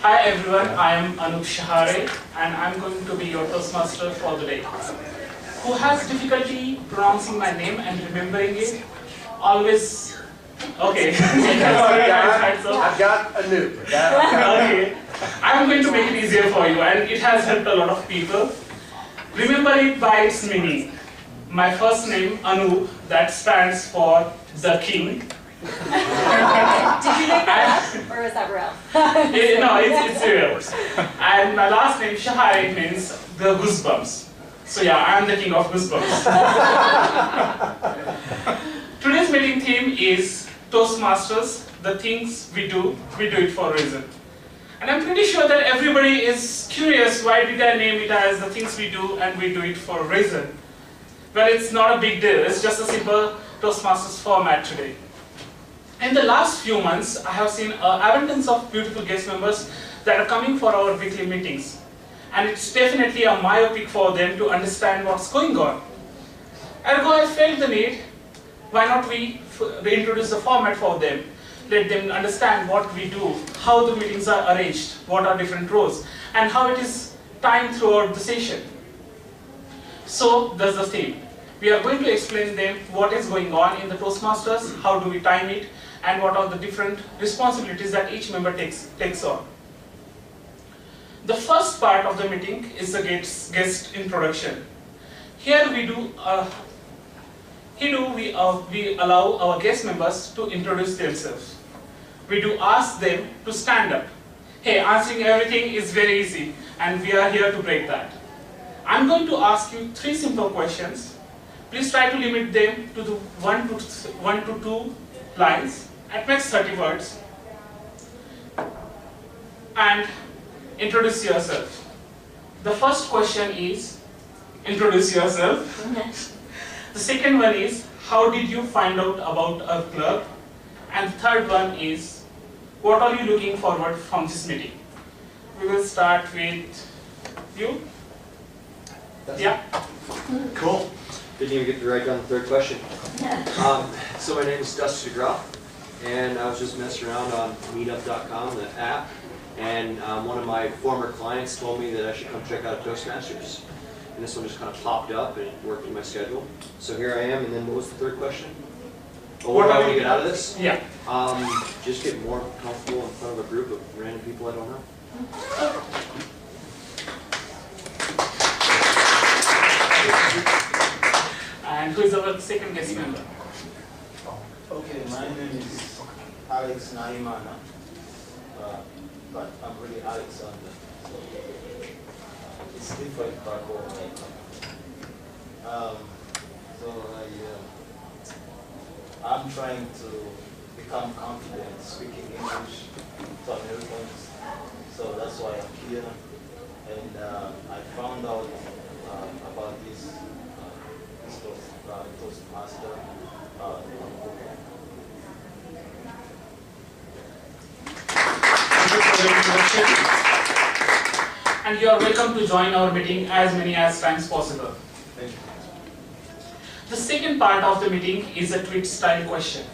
Hi everyone, I am Anup Shahare and I am going to be your Toastmaster for the day. Who has difficulty pronouncing my name and remembering it? Always. Okay. I've got Anup. Okay. I am going to make it easier for you and it has helped a lot of people. Remember it by its meaning. My first name, Anup, that stands for the king. Did you make that up, or is that real? No, it's real. And my last name, Shahare, means the goosebumps. So yeah, I am the king of goosebumps. Today's meeting theme is Toastmasters, the things we do it for a reason. And I'm pretty sure that everybody is curious, why did I name it as the things we do and we do it for a reason? Well, it's not a big deal, it's just a simple Toastmasters format today. In the last few months, I have seen abundance of beautiful guest members that are coming for our weekly meetings. And it's definitely a myopic for them to understand what's going on. Ergo, I felt the need, why not we reintroduce the format for them, let them understand what we do, how the meetings are arranged, what are different roles, and how it is timed throughout the session. So, that's the theme. We are going to explain them what is going on in the Toastmasters, how do we time it, and what are the different responsibilities that each member takes on. The first part of the meeting is the guest introduction. Here we allow our guest members to introduce themselves. We do ask them to stand up. Hey, answering everything is very easy, and we are here to break that. I'm going to ask you 3 simple questions. Please try to limit them to the 1 to 2 lines, at max 30 words. And introduce yourself. The first question is, introduce yourself. The second one is, how did you find out about our club? And the third one is, what are you looking forward from this meeting? We will start with you. Yeah. Cool. Didn't even get to write down the third question. So my name is Dusty DeGraw, and I was just messing around on meetup.com, the app, and one of my former clients told me that I should come check out Toastmasters. And this one just kind of popped up and it worked in my schedule. So here I am, and then what was the third question? Oh, what do I want to get out of this? Yeah. Just get more comfortable in front of a group of random people I don't know. And who is our second guest member? Okay, my name is Alex Naimana, but I'm really Alexander, so it's different back home. I'm trying to become confident speaking English to Americans, so that's why I'm here. And I found out about this Toastmaster. And you are welcome to join our meeting as many times possible. Thank you. The second part of the meeting is a tweet style question.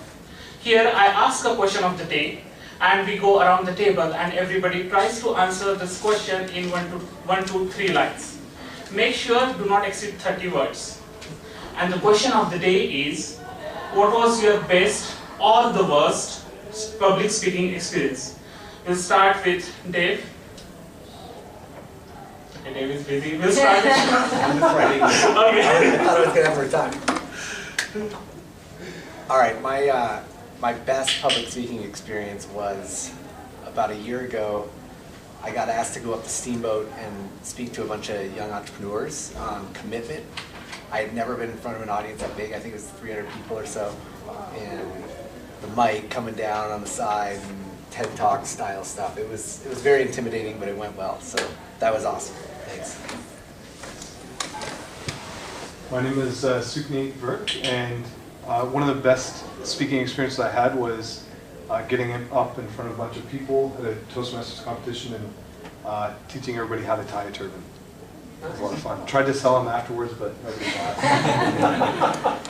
Here I ask a question of the day and we go around the table and everybody tries to answer this question in 1 to 3 lines. Make sure do not exceed 30 words. And the question of the day is, what was your best or the worst public speaking experience? We'll start with Dave. Okay, Dave is busy. We'll start with I'm just writing. Okay. I thought I was going to have more time. All right, my best public speaking experience was about a year ago. I got asked to go up the Steamboat and speak to a bunch of young entrepreneurs on commitment. I had never been in front of an audience that big. I think it was 300 people or so. And the mic coming down on the side and TED Talk style stuff. It was very intimidating, but it went well. So that was awesome. Thanks. My name is Sukneet Virk, and one of the best speaking experiences I had was getting up in front of a bunch of people at a Toastmasters competition and teaching everybody how to tie a turban. It was a lot of fun. Tried to sell them afterwards, but nobody bought.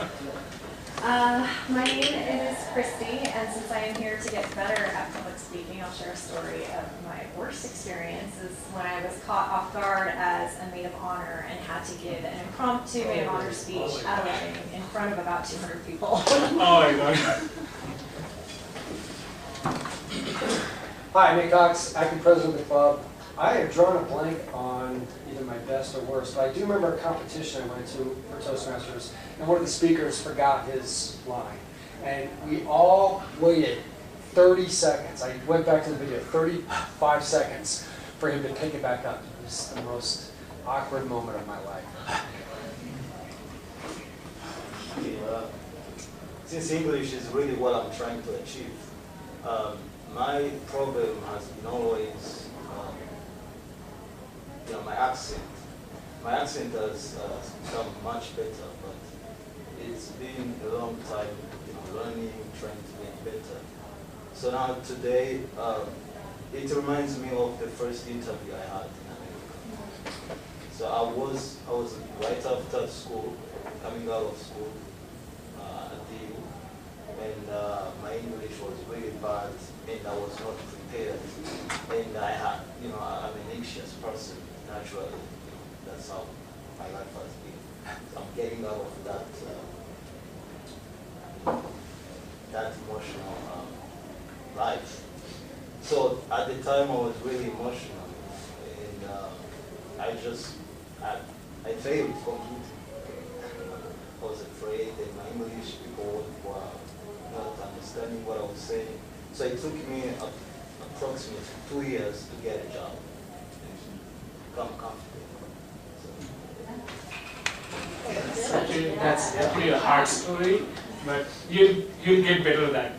My name is Christy, and since I am here to get better at public speaking, I'll share a story of my worst experiences when I was caught off guard as a maid of honor and had to give an impromptu maid of honor speech at a wedding in front of about 200 people. Oh my god. Hi, Nick Cox, acting president of the club. I have drawn a blank on either my best or worst, but I do remember a competition I went to for Toastmasters, and one of the speakers forgot his line. And we all waited 30 seconds. I went back to the video, 35 seconds for him to pick it back up. It was the most awkward moment of my life. Okay, since English is really what I'm trying to achieve, my problem has been always, my accent. My accent has become much better, but it's been a long time, learning, trying to get better. So now today, it reminds me of the first interview I had in America. So I was right after school, coming out of school at the U, and my English was really bad, and I was not prepared. And I had, I'm an anxious person naturally. That's how my life has been. So I'm getting out of that that emotional life. So at the time I was really emotional, and I failed completely. I was afraid that my English people were not understanding what I was saying. So it took me approximately 2 years to get a job and become confident. That's definitely a hard story, but you'll get better at that.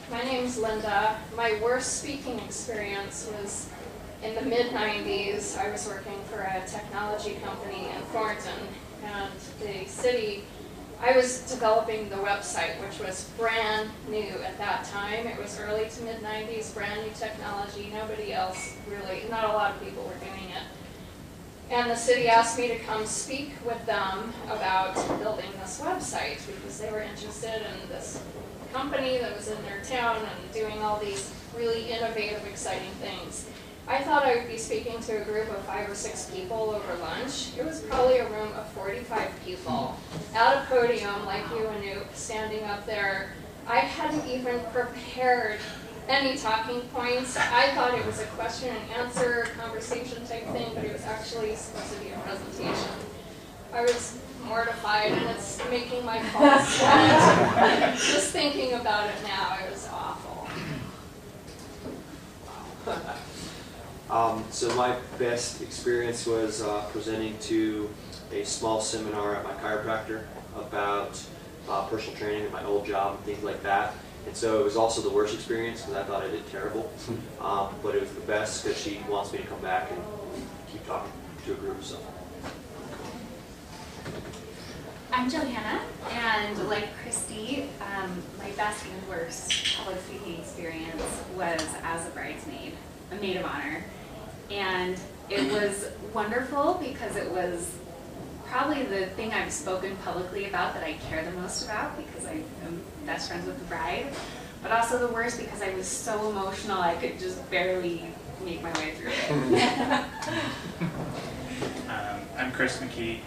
My name's Linda. My worst speaking experience was in the mid-90s. I was working for a technology company in Thornton, and the city, I was developing the website, which was brand new at that time. It was early to mid-90s, brand new technology. Nobody else really, not a lot of people were doing it. And the city asked me to come speak with them about building this website because they were interested in this company that was in their town and doing all these really innovative, exciting things. I thought I would be speaking to a group of 5 or 6 people over lunch. It was probably a room of 45 people at a podium like you and Anoop, standing up there. I hadn't even prepared any talking points. I thought it was a question and answer conversation type thing, but it was actually supposed to be a presentation. I was mortified, and it's making my pulse sweat. Just thinking about it now, it was awful. So my best experience was presenting to a small seminar at my chiropractor about personal training and my old job and things like that. And so it was also the worst experience because I thought I did terrible. But it was the best because she wants me to come back and keep talking to a group. So. I'm Johanna, and like Christy, my best and worst public speaking experience was as a bridesmaid, a maid of honor. And it was wonderful because it was probably the thing I've spoken publicly about that I care the most about because I am best friends with the bride. But also the worst because I was so emotional I could just barely make my way through it. I'm Chris McKee.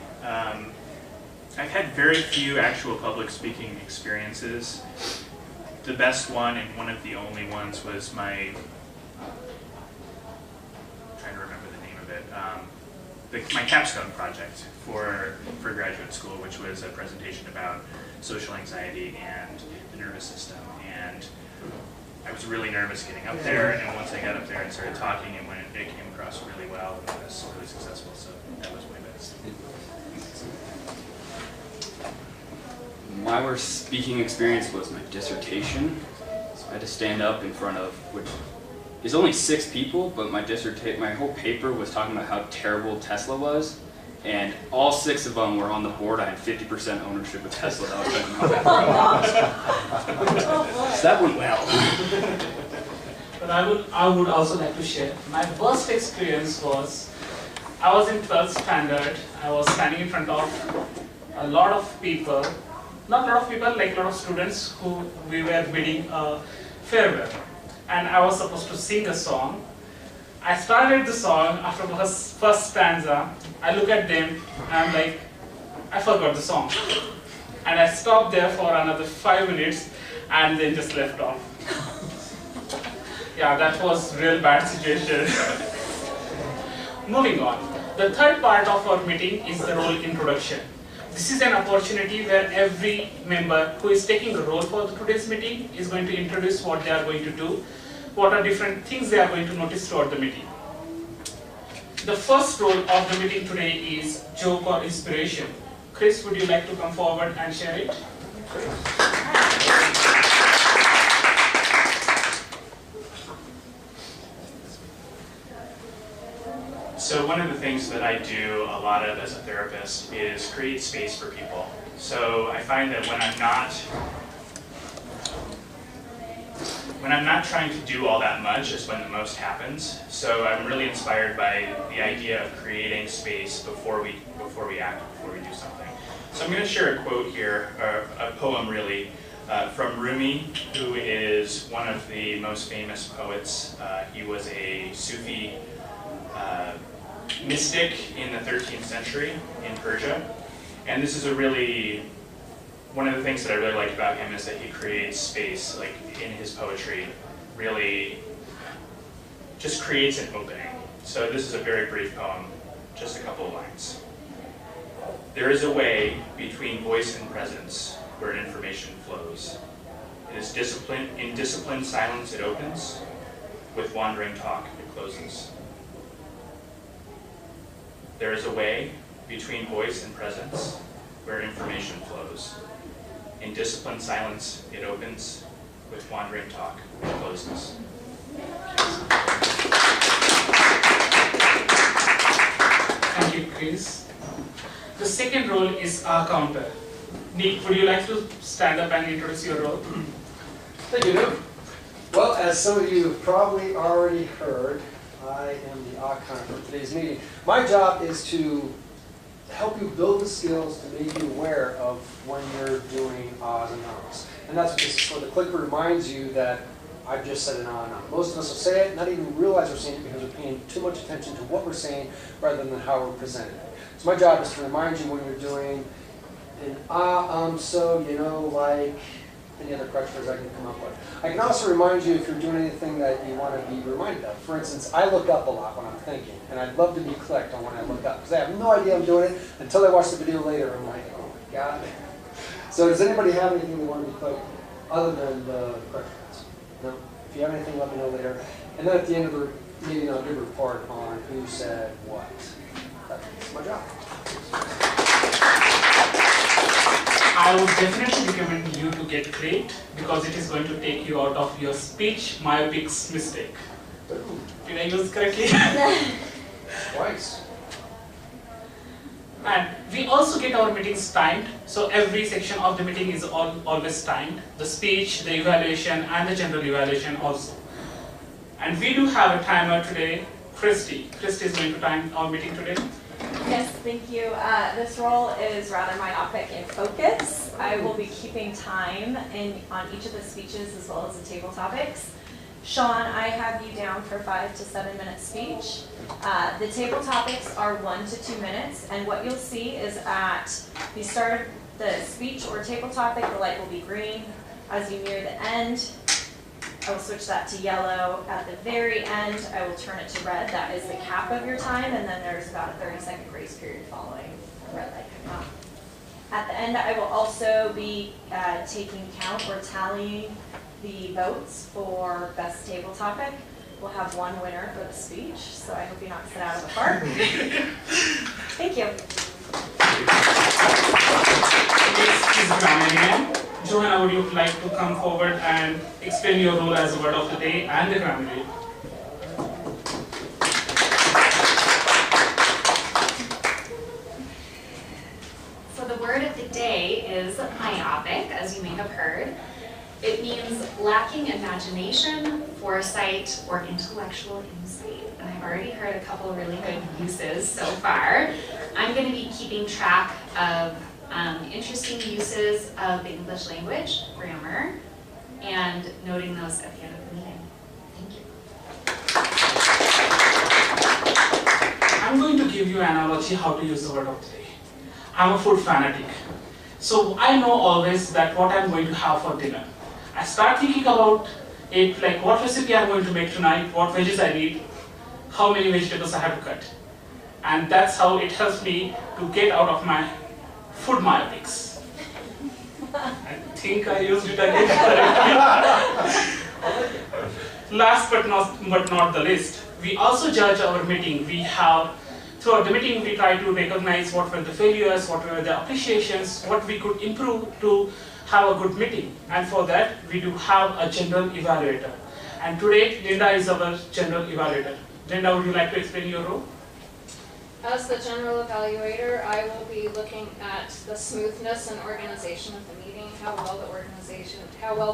I've had very few actual public speaking experiences. The best one and one of the only ones was my, I'm trying to remember the name of it, my capstone project for graduate school, which was a presentation about social anxiety and the nervous system. And I was really nervous getting up there, and once I got up there and started talking, it came across really well and I was really successful, so that was my best. My worst speaking experience was my dissertation. So I had to stand up in front of, which is only 6 people, but my whole paper was talking about how terrible Tesla was, and all 6 of them were on the board. I had 50% ownership of Tesla. That was how bad so that went well. But I would also like to share. My worst experience was, I was in 12th standard. I was standing in front of a lot of people, not a lot of people, like a lot of students who we were bidding a farewell. And I was supposed to sing a song. I started the song after the first stanza. I look at them and I'm like, I forgot the song. And I stopped there for another 5 minutes and then just left off. Yeah, that was real bad situation. Moving on. The third part of our meeting is the role introduction. This is an opportunity where every member who is taking a role for today's meeting is going to introduce what they are going to do, what are different things they are going to notice throughout the meeting. The first role of the meeting today is joke or inspiration. Chris, would you like to come forward and share it? So one of the things that I do a lot of as a therapist is create space for people. So I find that when I'm not trying to do all that much is when the most happens. So I'm really inspired by the idea of creating space before we act, before we do something. So I'm going to share a quote here, or a poem really, from Rumi, who is one of the most famous poets. He was a Sufi mystic in the 13th century in Persia. And this is one of the things that I really like about him is that he creates space, like in his poetry, really just creates an opening. So this is a very brief poem, just a couple of lines. There is a way between voice and presence where information flows. It is in disciplined silence it opens, with wandering talk it closes. There is a way between voice and presence where information flows. In disciplined silence it opens, with wandering talk it closes. Thank you, Chris. The second role is our counter. Nick, would you like to stand up and introduce your role? Thank you, Nick. Well, as some of you have probably already heard, I am the icon for today's meeting. My job is to help you build the skills to make you aware of when you're doing ahs and ums. And that's what this is for. The clicker reminds you that I've just said an ah and um. Most of us will say it, not even realize we're saying it because we're paying too much attention to what we're saying rather than how we're presenting it. So my job is to remind you when you're doing an ah, so, you know, like any other questions I can come up with. I can also remind you if you're doing anything that you want to be reminded of. For instance, I look up a lot when I'm thinking, and I'd love to be clicked on when I look up, because I have no idea I'm doing it until I watch the video later. I'm like, oh my God. So does anybody have anything they want to be clicked other than the questions? No? If you have anything, let me know later. And then at the end of the meeting, I'll give a report on who said what. That's my job. I would definitely recommend you to get great because it is going to take you out of your speech myopics mistake. Did I use correctly? Twice. And we also get our meetings timed, so every section of the meeting is always timed. The speech, the evaluation, and the general evaluation also. And we do have a timer today. Christy is going to time our meeting today. Yes, thank you. This role is rather myopic in focus. I will be keeping time on each of the speeches as well as the table topics. Sean, I have you down for 5 to 7 minute speech. The table topics are 1 to 2 minutes, and what you'll see is at the start of the speech or table topic, the light will be green. As you near the end, I will switch that to yellow. At the very end, I will turn it to red. That is the cap of your time, and then there's about a 30-second grace period following the red light coming on. At the end, I will also be taking count or tallying the votes for best table topic. We'll have one winner for the speech, so I hope he knocks it out of the park. Thank you. Next is grammar again. Johanna, would you like to come forward and explain your role as a word of the day and the grammar day? So the word of the day is myopic, as you may have heard. It means lacking imagination, foresight, or intellectual insight. And I've already heard a couple of really good uses so far. I'm going to be keeping track of interesting uses of the English language, grammar, and noting those at the end of the meeting. Thank you. I'm going to give you an analogy how to use the word of the day. I'm a food fanatic. So I know always that what I'm going to have for dinner. I start thinking about it, like what recipe I'm going to make tonight, what veggies I need, how many vegetables I have to cut. And that's how it helps me to get out of my food myopics. I think I used it again correctly. Last but not the least, we also judge our meeting. Throughout the meeting, we try to recognize what were the failures, what were the appreciations, what we could improve to have a good meeting. And for that, we do have a general evaluator. And today, Linda is our general evaluator. Linda, would you like to explain your role? As the general evaluator, I will be looking at the smoothness and organization of the meeting, how well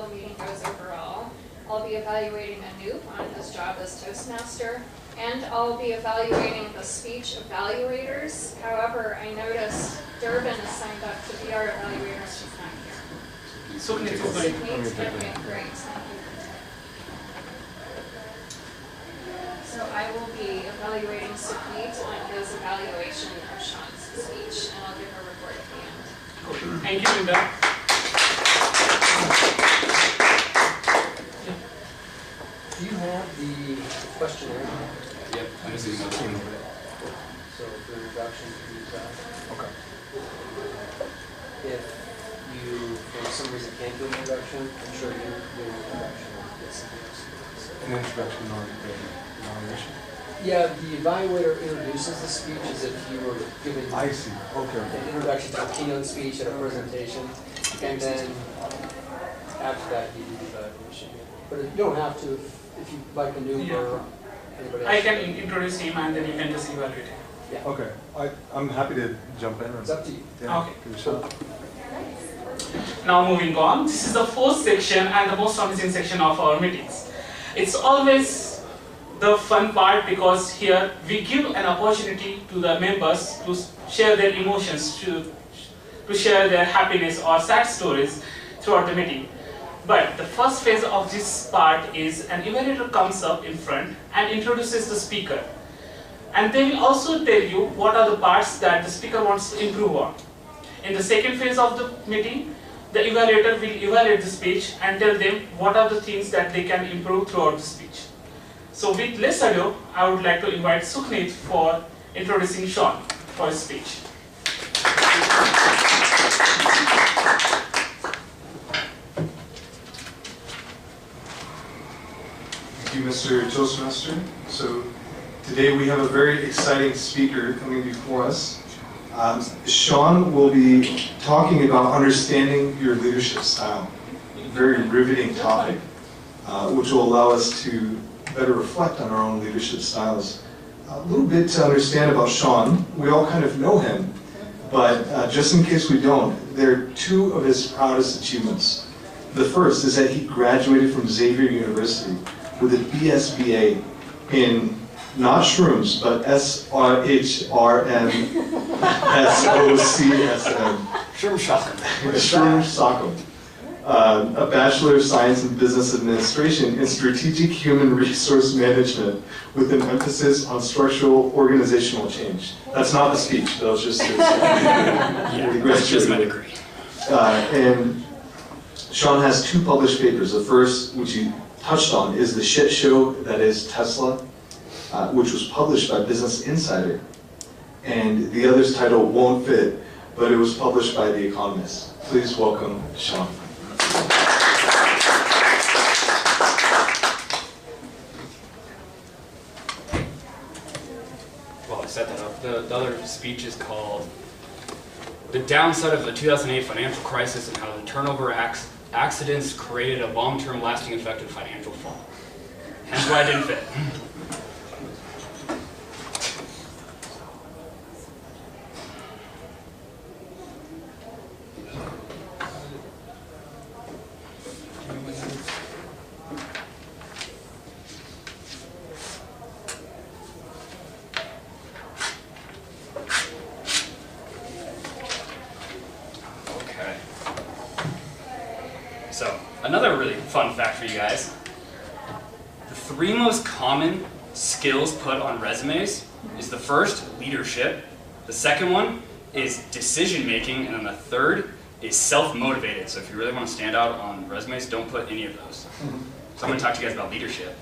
the meeting goes overall. I'll be evaluating Anoop on his job as Toastmaster, and I'll be evaluating the speech evaluators. However, I noticed Durbin is signed up to be our evaluator. She's not here. Sukhneet is Okay, going. great. Thank you. So I will be evaluating Sukhneet on his evaluation of Sean's speech, and I'll give a report at the end. Thank you, Linda. Do you have the questionnaire? Yep, I'm just using another one. So for introduction, use that. Okay. If you, for some reason, can't do an introduction, I'm sure you do an introduction or get something else. An introduction or the evaluation. Yeah, the evaluator introduces the speech as if you were giving I see. Okay. an introduction to a keynote speech at a presentation, and then after that you do the evaluation. But you don't have to if you like a new or anybody else. I can introduce him and then you can just evaluate him. Yeah. Okay. I'm happy to jump in. It's up to you. Yeah, Okay. give it a shot. Now moving on, this is the fourth section and the most amazing section of our meetings. It's always the fun part because here we give an opportunity to the members to share their emotions, to share their happiness or sad stories throughout the meeting. But the first phase of this part is an evaluator comes up in front and introduces the speaker. And they will also tell you what are the parts that the speaker wants to improve on. In the second phase of the meeting, the evaluator will evaluate the speech and tell them what are the things that they can improve throughout the speech. So with less ado, I would like to invite Sukhneet for introducing Sean for his speech. Thank you, Mr. Toastmaster. So today we have a very exciting speaker coming before us. Sean will be talking about understanding your leadership style. A very riveting topic, which will allow us to better reflect on our own leadership styles. A little bit to understand about Sean. We all kind of know him, but just in case we don't, there are two of his proudest achievements. The first is that he graduated from Xavier University with a BSBA in not shrooms, but SRMSOCSM. Shroom a Bachelor of Science in Business Administration in Strategic Human Resource Management with an emphasis on structural organizational change. That's not the speech, that was just his That's just my degree. And Sean has two published papers. The first, which he touched on, is The Shit Show That Is Tesla, which was published by Business Insider. And the other's title won't fit, but it was published by The Economist. Please welcome Sean. Well, I set that up. The other speech is called The Downside of the 2008 Financial Crisis and How the Turnover Accidents Created a Long-Term Lasting Effect in Financial Fall. Hence why it didn't fit. fun fact for you guys. The 3 most common skills put on resumes is the first, leadership, the second one is decision making, and then the third is self-motivated. So if you really want to stand out on resumes, don't put any of those. So I'm going to talk to you guys about leadership.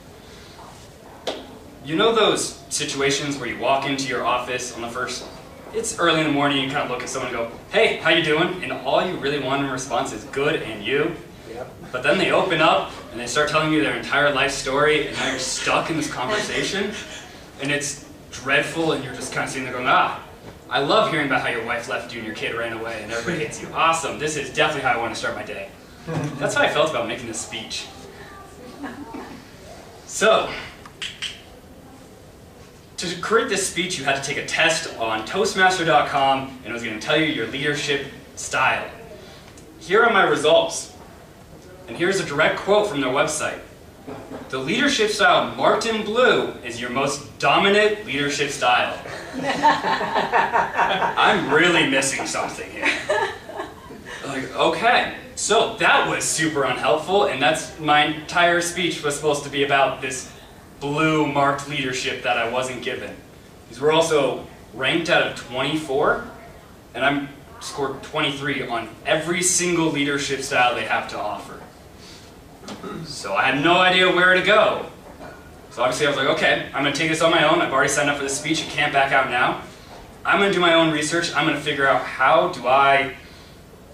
You know those situations where you walk into your office on the first, it's early in the morning, you kind of look at someone and go, hey, how you doing? And all you really want in response is good and you. Yep. But then they open up and they start telling you their entire life story, and now you're stuck in this conversation, and it's dreadful, and you're just kind of sitting there going, I love hearing about how your wife left you and your kid ran away and everybody hates you. Awesome, this is definitely how I want to start my day. That's how I felt about making this speech. So, to create this speech, you had to take a test on Toastmaster.com, and it was going to tell you your leadership style. Here are my results. And here's a direct quote from their website. The leadership style marked in blue is your most dominant leadership style. I'm really missing something here. Like, okay, so that was super unhelpful, and that's my entire speech was supposed to be about this blue marked leadership that I wasn't given. These were also ranked out of 24, and I'm scored 23 on every single leadership style they have to offer. So I had no idea where to go. So obviously I was like, okay, I'm going to take this on my own. I've already signed up for this speech. I can't back out now. I'm going to do my own research. I'm going to figure out how do I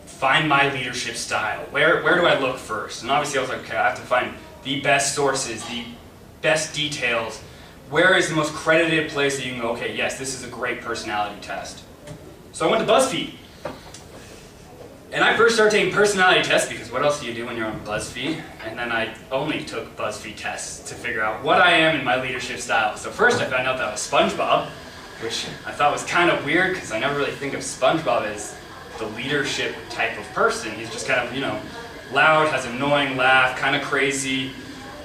find my leadership style. Where do I look first? And obviously I was like, okay, I have to find the best sources, the best details. Where is the most credited place that you can go, okay, yes, this is a great personality test. So I went to BuzzFeed. And I first started taking personality tests because what else do you do when you're on BuzzFeed? And then I only took BuzzFeed tests to figure out what I am in my leadership style. So first I found out that I was SpongeBob, which I thought was kind of weird because I never really think of SpongeBob as the leadership type of person. He's just kind of, you know, loud, has an annoying laugh, kind of crazy.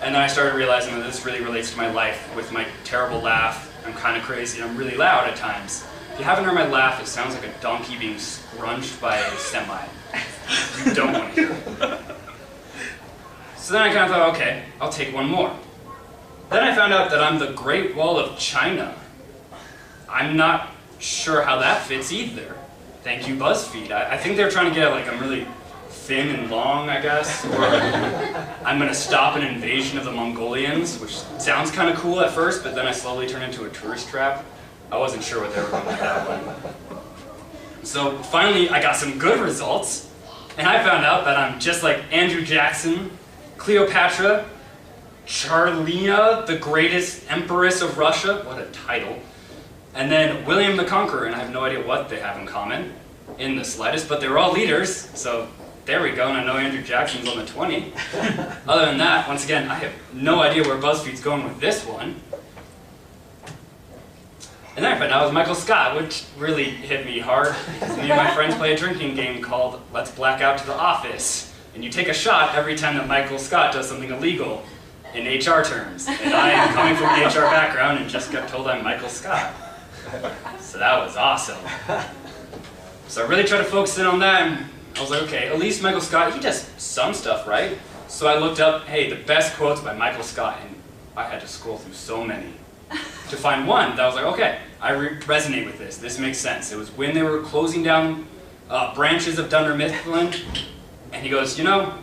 And then I started realizing that this really relates to my life with my terrible laugh. I'm kind of crazy and I'm really loud at times. If you haven't heard my laugh, it sounds like a donkey being scrunched by a semi. You don't want to hear it. So then I kind of thought, okay, I'll take one more. Then I found out that I'm the Great Wall of China. I'm not sure how that fits either. Thank you, BuzzFeed. I think they're trying to get like I'm really thin and long, I guess. Or I'm going to stop an invasion of the Mongolians, which sounds kind of cool at first, but then I slowly turned into a tourist trap. I wasn't sure what they were going with that one. So finally, I got some good results, and I found out that I'm just like Andrew Jackson, Cleopatra, Charlina, the greatest empress of Russia, what a title, and then William the Conqueror, and I have no idea what they have in common in the slightest, but they're all leaders, so there we go, and I know Andrew Jackson's on the 20. Other than that, once again, I have no idea where BuzzFeed's going with this one. And then I found out it was Michael Scott, which really hit me hard. Me and my friends play a drinking game called Let's Black Out to the Office. And you take a shot every time that Michael Scott does something illegal in HR terms. And I am coming from an HR background and just got told I'm Michael Scott. So that was awesome. So I really tried to focus in on that, and I was like, okay, at least Michael Scott, he does some stuff, right? So I looked up, hey, the best quotes by Michael Scott, and I had to scroll through so many to find one that I was like, okay, I resonate with this. This makes sense. It was when they were closing down branches of Dunder Mifflin, and he goes, you know,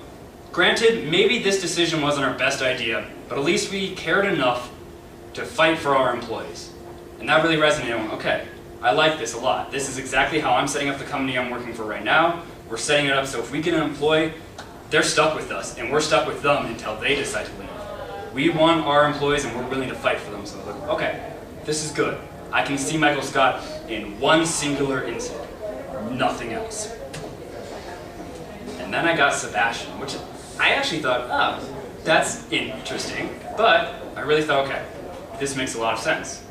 granted, maybe this decision wasn't our best idea, but at least we cared enough to fight for our employees. And that really resonated. I went, okay, I like this a lot. This is exactly how I'm setting up the company I'm working for right now. We're setting it up so if we get an employee, they're stuck with us, and we're stuck with them until they decide to leave. We want our employees, and we're willing to fight for them. So I was like, okay, this is good. I can see Michael Scott in one singular incident, nothing else. And then I got Sebastian, which I actually thought, oh, that's interesting. But I really thought, okay, this makes a lot of sense.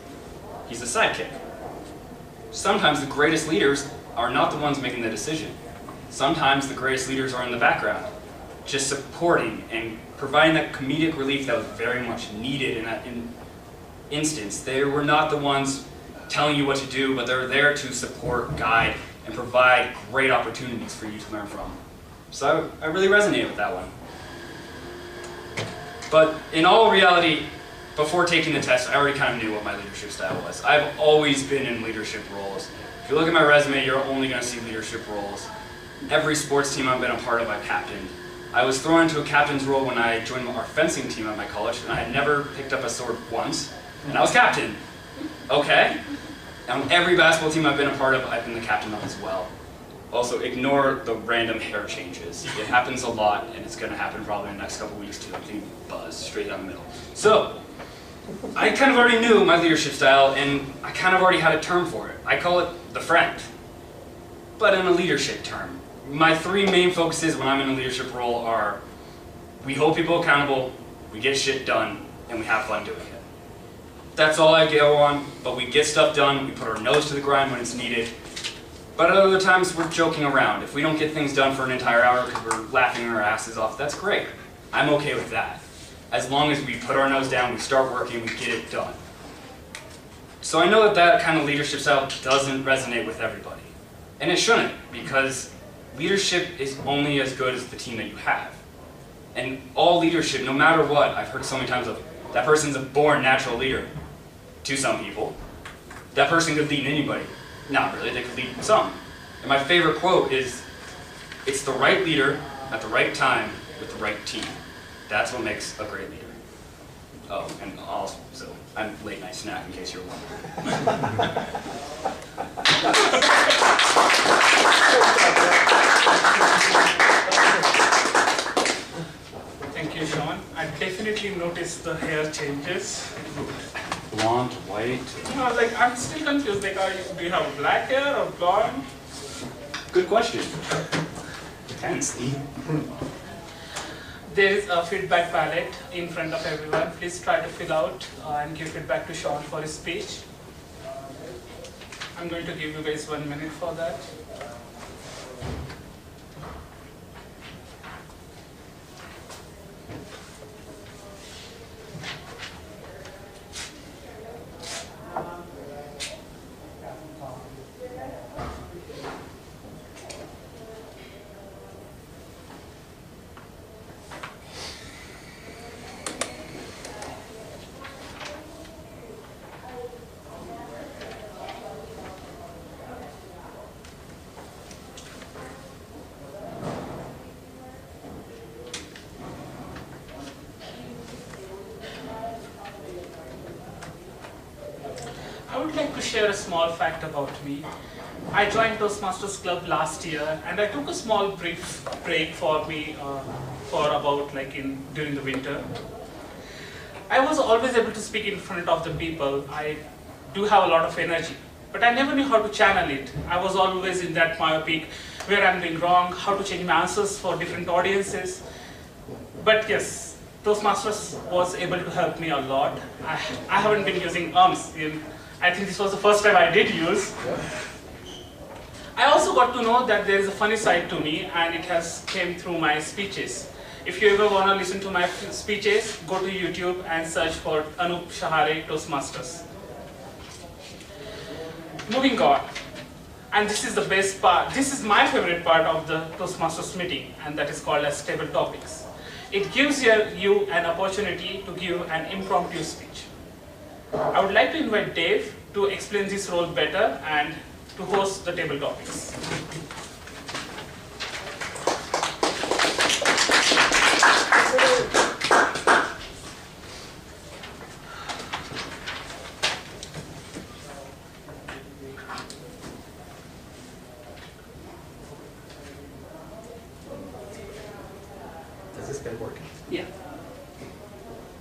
He's a sidekick. Sometimes the greatest leaders are not the ones making the decision. Sometimes the greatest leaders are in the background, just supporting and providing that comedic relief that was very much needed in that instance. They were not the ones telling you what to do, but they're there to support, guide, and provide great opportunities for you to learn from. So I really resonated with that one. But in all reality, before taking the test, I already kind of knew what my leadership style was. I've always been in leadership roles. If you look at my resume, you're only going to see leadership roles. Every sports team I've been a part of, I've captained. I was thrown into a captain's role when I joined our fencing team at my college, and I had never picked up a sword once, and I was captain. Okay? On every basketball team I've been a part of, I've been the captain of as well. Also, ignore the random hair changes. It happens a lot, and it's going to happen probably in the next couple weeks too. I'm thinking buzz straight down the middle. So, I kind of already knew my leadership style, and I kind of already had a term for it. I call it the friend, but in a leadership term. My three main focuses when I'm in a leadership role are, we hold people accountable, we get shit done, and we have fun doing it. That's all I go on, but we get stuff done, we put our nose to the grind when it's needed. But at other times, we're joking around. If we don't get things done for an entire hour because we're laughing our asses off, that's great. I'm okay with that. As long as we put our nose down, we start working, we get it done. So I know that that kind of leadership style doesn't resonate with everybody. And it shouldn't, because leadership is only as good as the team that you have. And all leadership, no matter what, I've heard so many times of, that person's a born natural leader. To some people. That person could lead anybody. Not really, they could lead some. And my favorite quote is, it's the right leader at the right time with the right team. That's what makes a great leader. Oh, and also, I'm late night snack in case you're wondering. Thank you, Sean. I definitely noticed the hair changes. Blonde, white. No, like, I'm still confused. Like, do you have black hair or blonde? Good question. Depends. There is a feedback palette in front of everyone. Please try to fill out and give feedback to Sean for his speech. I'm going to give you guys 1 minute for that. I would like to share a small fact about me. I joined Toastmasters Club last year, and I took a small brief break for me for about during the winter. I was always able to speak in front of the people. I do have a lot of energy, but I never knew how to channel it. I was always in that myopic, where I'm doing wrong, how to change my answers for different audiences. But yes, Toastmasters was able to help me a lot. I haven't been using I think this was the first time I did use. I also got to know that there is a funny side to me, and it has came through my speeches. If you ever want to listen to my speeches, go to YouTube and search for Anup Shahare Toastmasters. Moving on, and this is the best part. This is my favorite part of the Toastmasters meeting, and that is called as table topics. It gives you an opportunity to give an impromptu speech. I would like to invite Dave to explain this role better and to host the table topics. Does this pen work? Yeah.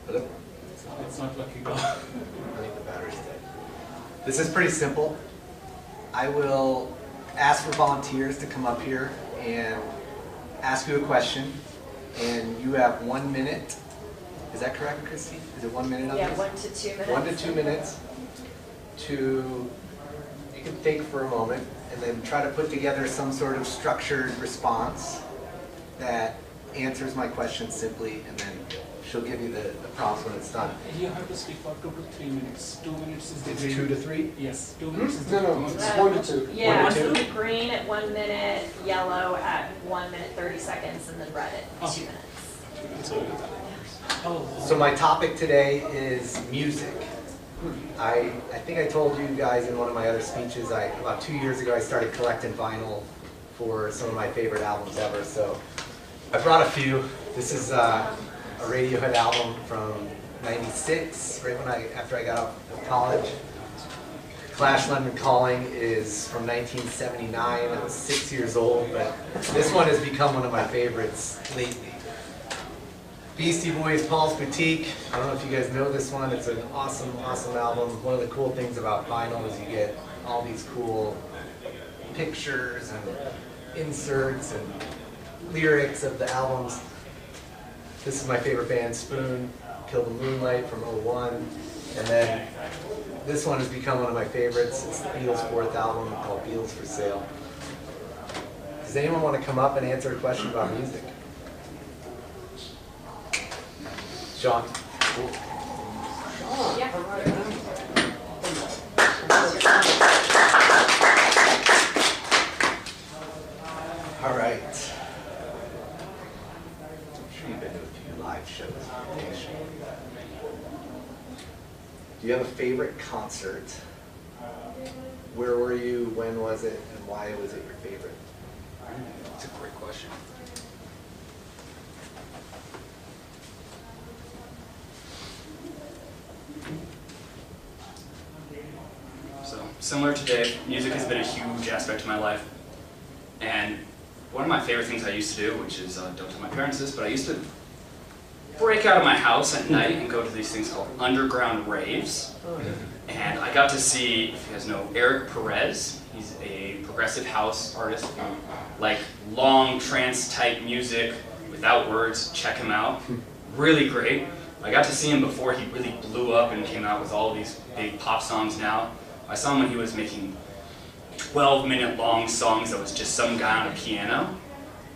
Hello? It's not working. I think the battery's dead. This is pretty simple. I will ask for volunteers to come up here and ask you a question, and you have 1 minute. Is that correct, Christy? Is it 1 minute on Yeah, this? 1 to 2 minutes. 1 to 2 minutes to, you can think for a moment, and then try to put together some sort of structured response that answers my question simply, and then she'll give you the prompts when it's done. You have to speak for 2 to 3 minutes. 2 minutes is the It's green. 2 to 3? Yes, 2 minutes is the No, it's 1 to 2. Yeah, 1 to 2? green at 1 minute, yellow at 1 minute 30 seconds, and then red at 2 Okay. minutes. So So my topic today is music. I think I told you guys in one of my other speeches, about 2 years ago I started collecting vinyl for some of my favorite albums ever. So I brought a few. This is a Radiohead album from '96, right after I got out of college. Clash London Calling is from 1979. I was 6 years old, but this one has become one of my favorites lately. Beastie Boys, Paul's Boutique. I don't know if you guys know this one. It's an awesome, awesome album. One of the cool things about vinyl is you get all these cool pictures and inserts and lyrics of the albums. This is my favorite band, Spoon, Kill the Moonlight from '01. And then this one has become one of my favorites. It's the Beatles' 4th album called Beatles for Sale. Does anyone want to come up and answer a question about music? Sean? Yeah. All right. I'm sure you've been to a few live shows. Do you have a favorite concert? Where were you? When was it? And why was it your favorite? That's a great question. So, similar to Dave, music has been a huge aspect of my life. And one of my favorite things I used to do, which is, don't tell my parents this, but I used to break out of my house at night and go to these things called underground raves. And I got to see, if you guys know, Eric Perez. He's a progressive house artist, like long trance type music without words. Check him out. Really great. I got to see him before he really blew up and came out with all these big pop songs now. I saw him when he was making 12-minute long songs that was just some guy on a piano.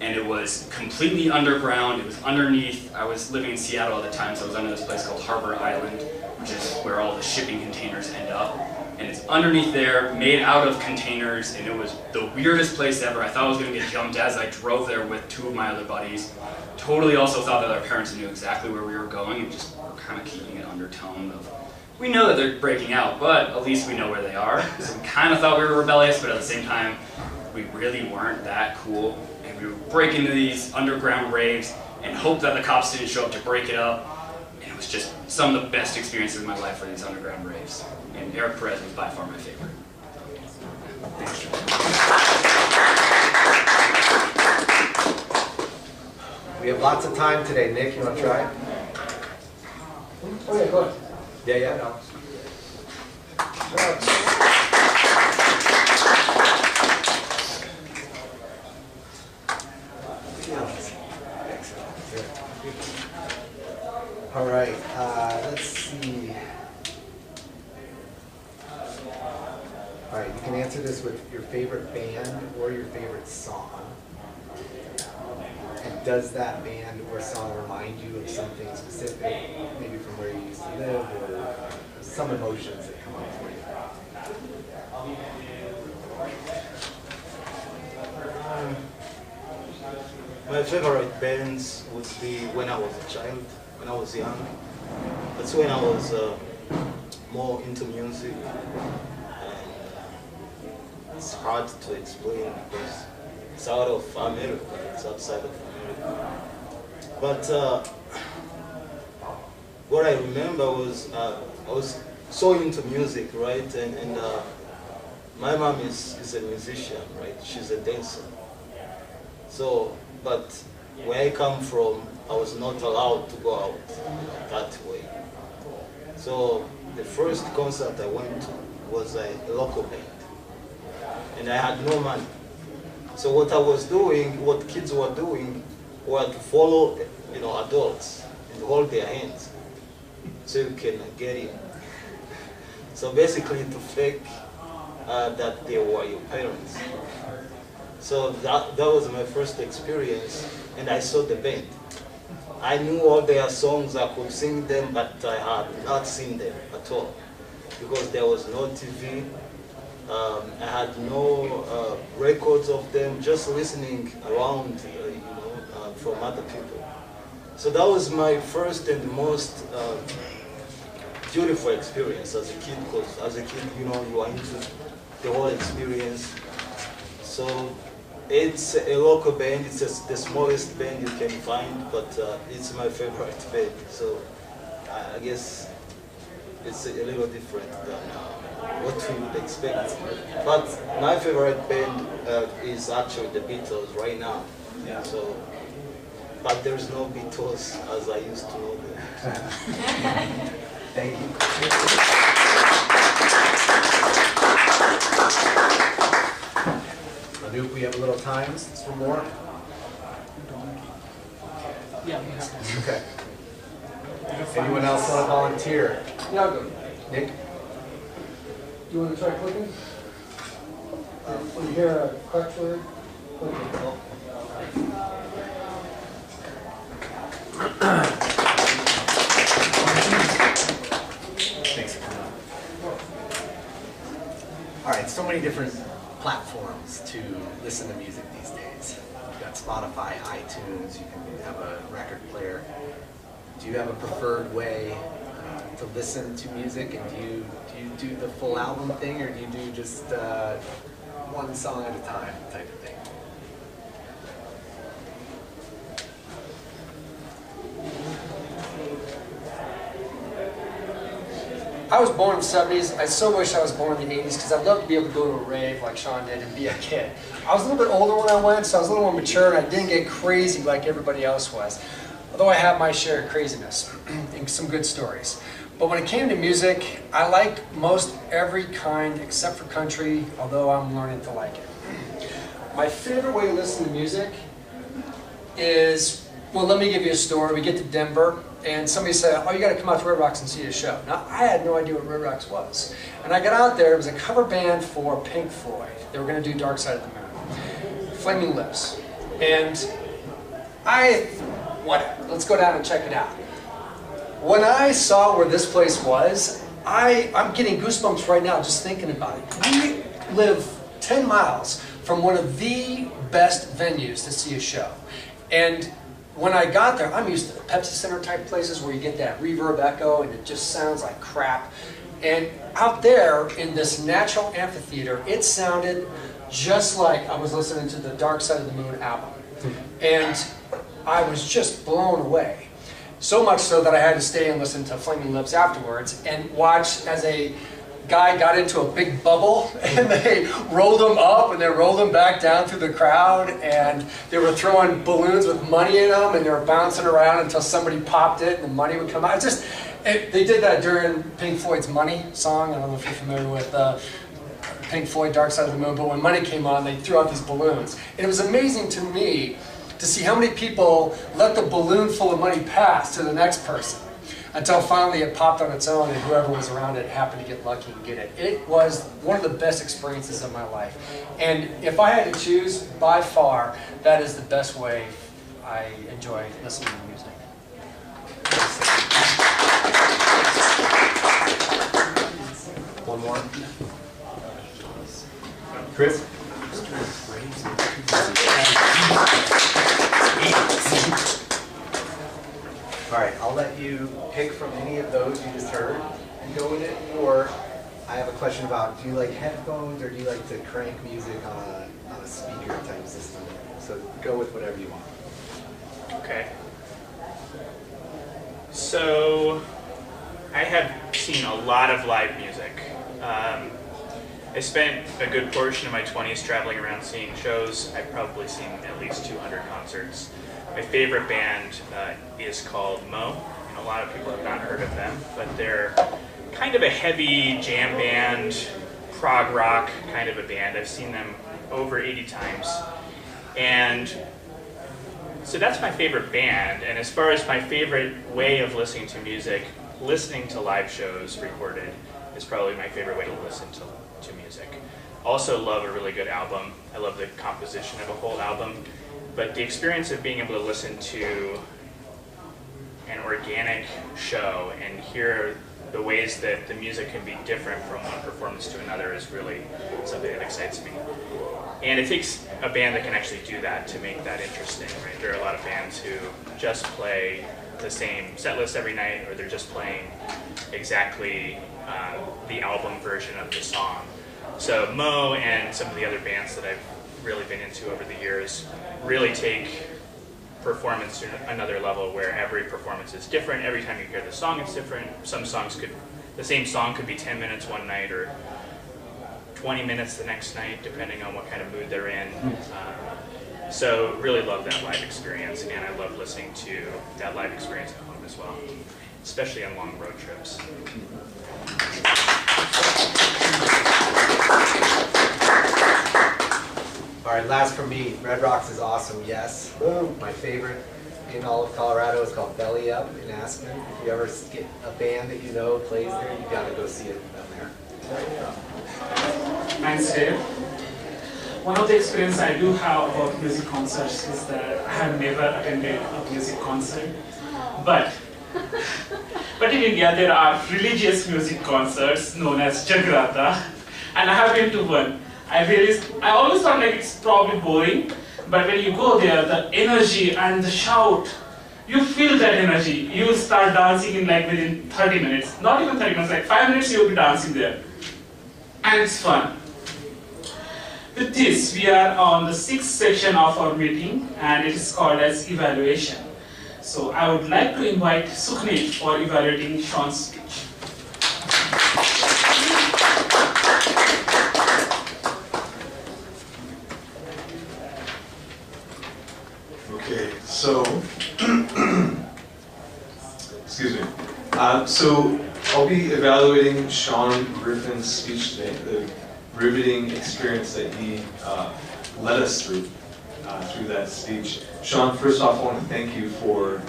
And it was completely underground. It was underneath. I was living in Seattle at the time, so I was under this place called Harbor Island, which is where all the shipping containers end up. And it's underneath there, made out of containers, and it was the weirdest place ever. I thought I was going to get jumped as I drove there with 2 of my other buddies. Totally also thought that our parents knew exactly where we were going, and just were kind of keeping an undertone of, we know that they're breaking out, but at least we know where they are. So we kind of thought we were rebellious, but at the same time, we really weren't that cool. And we would break into these underground raves and hope that the cops didn't show up to break it up. And it was just some of the best experiences of my life for these underground raves. And Eric Perez was by far my favorite. Thanks. We have lots of time today. Nick, you want to try? Oh yeah, go ahead. Yeah, no. All right, let's see. All right, you can answer this with your favorite band or your favorite song. And does that band or song remind you of something specific, maybe from where you used to live, or some emotions that come up for you? My favorite bands would be when I was a child, when I was young. That's when I was more into music. And it's hard to explain because it's out of America, it's outside of America. But what I remember was I was so into music, right? And my mom is a musician, right? She's a dancer. So, but where I come from, I was not allowed to go out that way. So the first concert I went to was a local band. And I had no money. So what I was doing, what kids were doing, were to follow, adults and hold their hands so you can get in. So basically to fake that they were your parents. So that was my first experience, and I saw the band. I knew all their songs, I could sing them, but I had not seen them at all because there was no TV. I had no records of them, just listening around, from other people. So that was my first and most beautiful experience as a kid, because as a kid, you know, you are into the whole experience. So it's a local band, it's the smallest band you can find, but it's my favorite band. So I guess it's a little different than what we would expect. But my favorite band is actually the Beatles right now. Yeah. So, but there's no Beatles as I used to know them. Thank you. Anoop, we have a little time for more? Yeah, we have one. Okay. Anyone else want to volunteer? Yeah, I'll go. Nick? You want to try clicking? When you hear a clutch word, clicking. Thanks for coming up. All right, so many different platforms to listen to music these days. You've got Spotify, iTunes, you can have a record player. Do you have a preferred way to listen to music, and do you do the full album thing, or do you do just one song at a time type of thing? I was born in the 70s. I so wish I was born in the 80s because I'd love to be able to go to a rave like Sean did and be a kid. I was a little bit older when I went, so I was a little more mature, and I didn't get crazy like everybody else was. Although I have my share of craziness and some good stories. But when it came to music, I like most every kind except for country, although I'm learning to like it. My favorite way to listen to music is, well, let me give you a story. We get to Denver, and somebody said, oh, you got to come out to Red Rocks and see a show. Now, I had no idea what Red Rocks was. And I got out there, it was a cover band for Pink Floyd. They were going to do Dark Side of the Moon. Flaming Lips. And whatever, let's go down and check it out. When I saw where this place was, I'm getting goosebumps right now just thinking about it. We live 10 miles from one of the best venues to see a show. And when I got there, I'm used to the Pepsi Center type places where you get that reverb echo and it just sounds like crap. And out there in this natural amphitheater, it sounded just like I was listening to the Dark Side of the Moon album. And I was just blown away. So much so that I had to stay and listen to Flaming Lips afterwards and watch as a guy got into a big bubble and they rolled him up and they rolled him back down through the crowd, and they were throwing balloons with money in them and they were bouncing around until somebody popped it and the money would come out. They did that during Pink Floyd's Money song. I don't know if you're familiar with Pink Floyd, Dark Side of the Moon, but when Money came on, they threw out these balloons. And it was amazing to me to see how many people let the balloon full of money pass to the next person until finally it popped on its own and whoever was around it happened to get lucky and get it. It was one of the best experiences of my life. And if I had to choose, by far, that is the best way I enjoy listening to music. One more. Chris? All right, I'll let you pick from any of those you just heard and go with it. Or I have a question about, do you like headphones or do you like to crank music on a speaker type system? So go with whatever you want. Okay. So I have seen a lot of live music. I spent a good portion of my 20s traveling around seeing shows. I've probably seen at least 200 concerts. My favorite band is called Mo, and a lot of people have not heard of them, but they're kind of a heavy jam band, prog rock kind of a band. I've seen them over 80 times. And so that's my favorite band. And as far as my favorite way of listening to music, listening to live shows recorded is probably my favorite way to listen to music. Also love a really good album. I love the composition of a whole album. But the experience of being able to listen to an organic show and hear the ways that the music can be different from one performance to another is really something that excites me. And it takes a band that can actually do that to make that interesting, right? There are a lot of bands who just play the same set list every night, or they're just playing exactly the album version of the song. So Mo and some of the other bands that I've really been into over the years really take performance to another level, where every performance is different. Every time you hear the song, it's different. Some songs the same song could be 10 minutes one night or 20 minutes the next night, depending on what kind of mood they're in. So really love that live experience, and I love listening to that live experience at home as well, especially on long road trips. All right, last from me. Red Rocks is awesome, yes. Boom. My favorite in all of Colorado is called Belly Up in Aspen. If you ever get a band that you know plays there, you gotta go see it down there. Thanks, Dave. One of the experiences I do have about music concerts is that I have never attended a music concert, but in India there are religious music concerts known as Jagrata, and I have been to one. I always thought like it's probably boring, but when you go there, the energy and the shout, you feel that energy. You will start dancing in like within 30 minutes. Not even 30 minutes, like 5 minutes you will be dancing there. And it's fun. With this, we are on the 6th section of our meeting, and it is called as evaluation. So I would like to invite Sukhneet for evaluating Sean's speech. Okay, so, excuse me. So I'll be evaluating Sean Griffin's speech today, the riveting experience that he led us through that speech. Sean, first off, I want to thank you for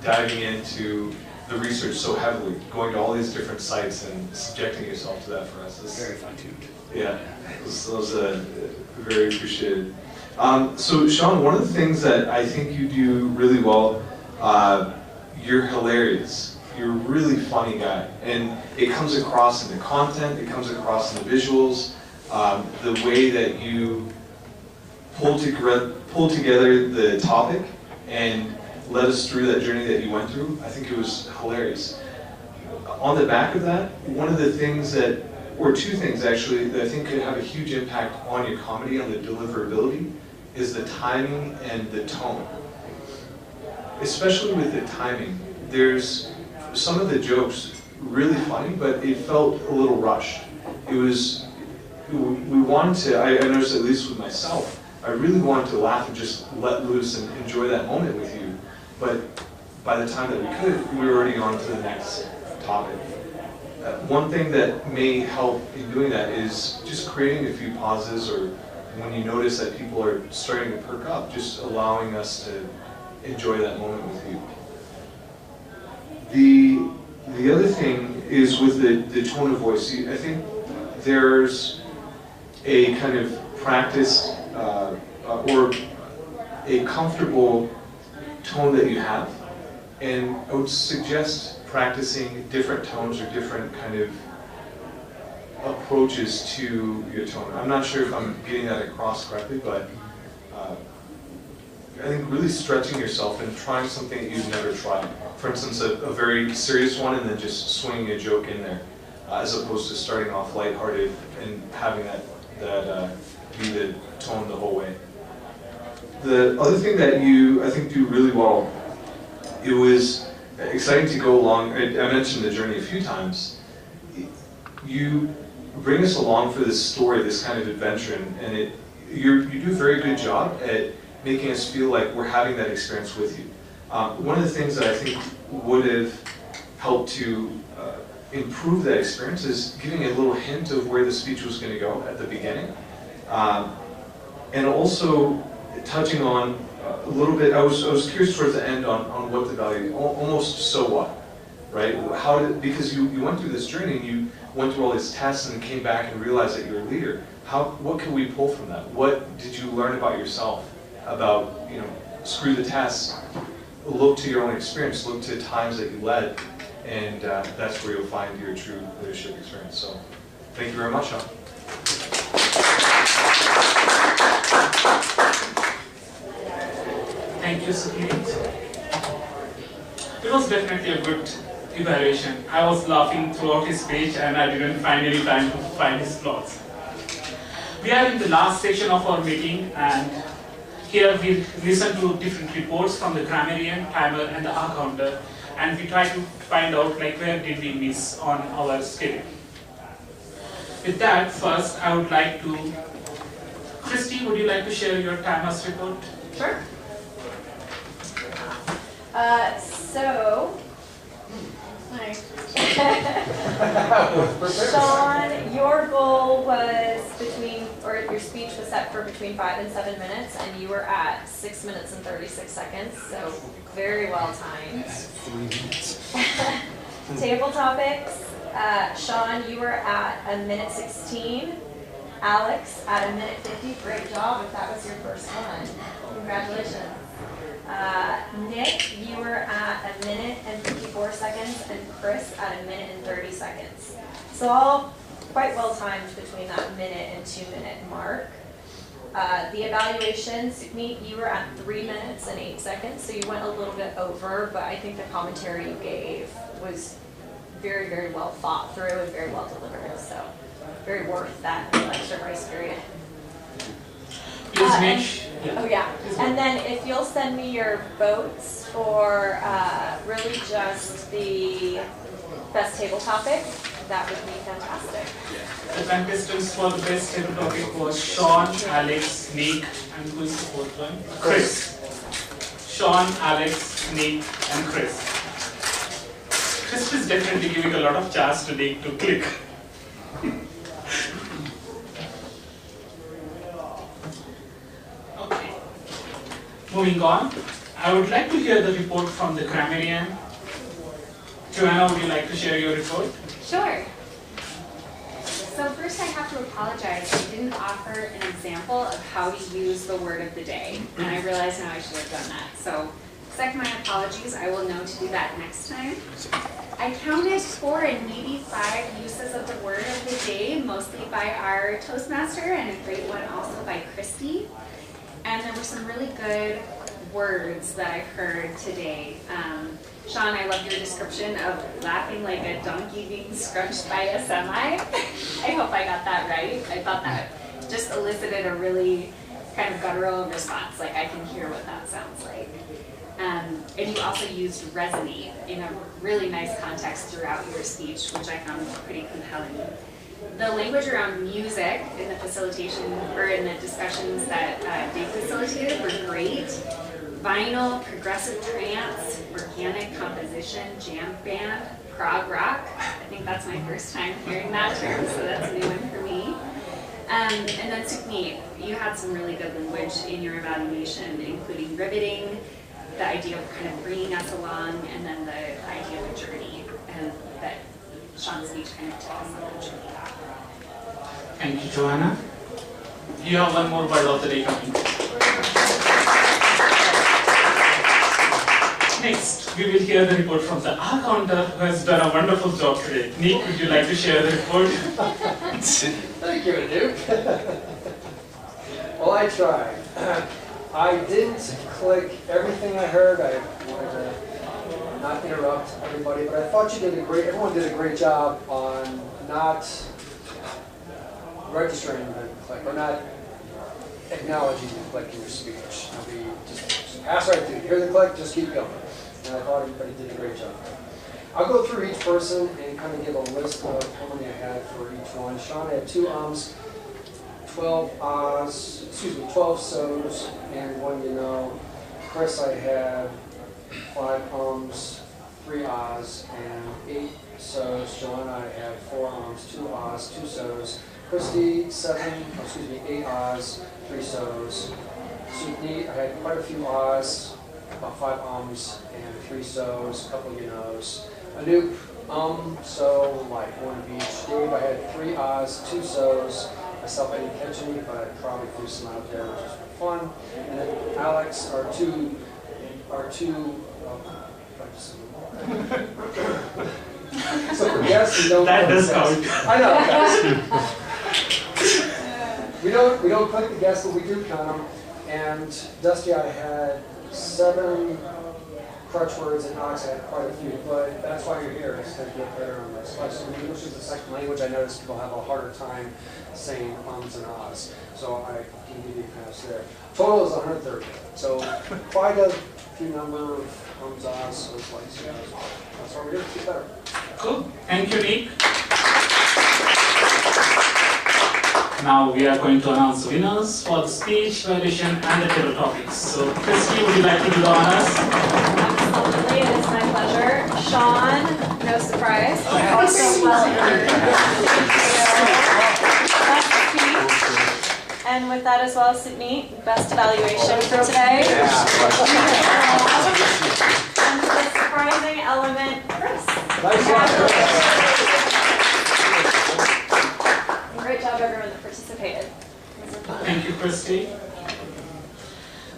diving into the research so heavily, going to all these different sites and subjecting yourself to that for us. Very fine-tuned. Yeah, it was very appreciated. So Sean, one of the things that I think you do really well, you're hilarious. You're a really funny guy, and it comes across in the content, it comes across in the visuals, the way that you pull together the topic and led us through that journey that you went through. I think it was hilarious. On the back of that, one of the things that, or two things actually, that I think could have a huge impact on your comedy, on the deliverability, is the timing and the tone. Especially with the timing, there's some of the jokes really funny, but it felt a little rushed. It was, we wanted to, I noticed at least with myself, I really wanted to laugh and just let loose and enjoy that moment with you. But by the time that we could, we were already on to the next topic. One thing that may help in doing that is just creating a few pauses, or when you notice that people are starting to perk up, just allowing us to enjoy that moment with you. The other thing is with the tone of voice. I think there's a kind of practice or a comfortable tone that you have, and I would suggest practicing different tones or different kind of approaches to your tone. I'm not sure if I'm getting that across correctly, but I think really stretching yourself and trying something that you've never tried. For instance, a very serious one and then just swinging a joke in there, as opposed to starting off lighthearted and having that be the tone the whole way. The other thing that you, I think, do really well, it was exciting to go along, I mentioned the journey a few times, you bring us along for this story, this kind of adventure, and you do a very good job at making us feel like we're having that experience with you. One of the things that I think would have helped to improve that experience is giving a little hint of where the speech was going to go at the beginning. And also touching on a little bit, I was curious towards the end on what the value, almost so what, right? Because you went through this journey and you went through all these tests and came back and realized that you're a leader. What can we pull from that? What did you learn about yourself? About, screw the tests, look to your own experience, look to times that you led, and that's where you'll find your true leadership experience. So thank you very much, Sean. Thank you, Sukhi. It was definitely a good evaluation. I was laughing throughout his speech and I didn't find any time to find his flaws. We are in the last section of our meeting, and here we listen to different reports from the grammarian, timer, and the R counter, and we try to find out like where did we miss on our schedule. With that, first I would like to, Christy, would you like to share your timer's report? Sure. Hi. Sean, your goal was your speech was set for between 5 and 7 minutes, and you were at 6 minutes and 36 seconds, so very well timed. 3 minutes. Table topics, Sean, you were at 1:16. Alex at 1:50. Great job if that was your first one. Congratulations. Nick, you were at 1:54 seconds, and Chris at 1:30 seconds. So all quite well timed between that minute and 2 minute mark. The evaluation, Sukhi, you were at 3 minutes and 8 seconds, so you went a little bit over, but I think the commentary you gave was very, very well thought through and very well delivered, so very worth that extra grace period. Oh yeah, and then if you'll send me your votes for really just the best table topic, that would be fantastic. The contestants for the best table topic was Sean, Alex, Nick, and who is the fourth one? Chris. Sean, Alex, Nick, and Chris. Chris is definitely giving a lot of chance to Nick to click. Okay. Moving on, I would like to hear the report from the grammarian. Joanna, would you like to share your report? Sure. So first I have to apologize. I didn't offer an example of how to use the word of the day. And I realize now I should have done that. So accept my apologies. I will know to do that next time. I counted 4 and maybe 5 uses of the word of the day, mostly by our Toastmaster and a great one also by Christy. And there were some really good words that I heard today. Sean, I loved your description of laughing like a donkey being scrunched by a semi. I hope I got that right. I thought that just elicited a really kind of guttural response, like I can hear what that sounds like. And you also used resonate in a really nice context throughout your speech, which I found pretty compelling. The language around music in the facilitation, or in the discussions that Dave facilitated were great. Vinyl, progressive trance, organic composition, jam band, prog rock. I think that's my first time hearing that term, so that's a new one for me. And then Sukhi, you had some really good language in your evaluation, including riveting, the idea of kind of bringing us along, and then the idea of a journey, and that Sean's speech kind of took us on a journey. Thank you, Joanna. You have one more word of the day coming. Next, we will hear the report from the R counter, who has done a wonderful job today. Nick, would you like to share the report? Thank you, Anoop. Well, I tried. I didn't click everything I heard. I wanted to not interrupt everybody, but I thought everyone did a great job on not registering the click, or not acknowledging the click in your speech. Just pass right through. You hear the click, just keep going. And I thought everybody did a great job. I'll go through each person and kind of give a list of how many I had for each one. Sean had 2 ums, 12 so's, and 1 you know. Chris, I had 5 ums, 3 ahs, and 8 so's. Joanna, I had 4 ums, 2 ahs, 2 so's. Christy, 8 ahs, 3 so's. Sukhi, I had quite a few ahs, about 5 ums, and 3 so's, a couple you knows. Anoop, so like 1 of each. Dave, I had 3 ahs, 2 so's. Myself, I didn't catch any, but I probably threw some out there just for fun. And then Alex, our two So for guests, we don't. That does count. I know. We don't click the guests, but we do count them. And Dusty, I had 7 crutch words, and Knox had quite a few. But that's why you're here, is to get better on this. Especially English is the second language. I notice people have a harder time saying ums and ahs. So I can give you a pass there. Total is 130. So quite a few number of ums, ahs, so it's like, yeah, that's why we're here to get better. Cool. Thank you, Nick. Now we are going to announce the winners for the speech, variation, and the table topics. So, Christy, would you like to do the honors? Absolutely, it is my pleasure. Sean, no surprise, also well earned. Best speech. And with that as well, Sydney, best evaluation for today. And the surprising element, Chris. Great job, everyone that participated. Thank you, Christy.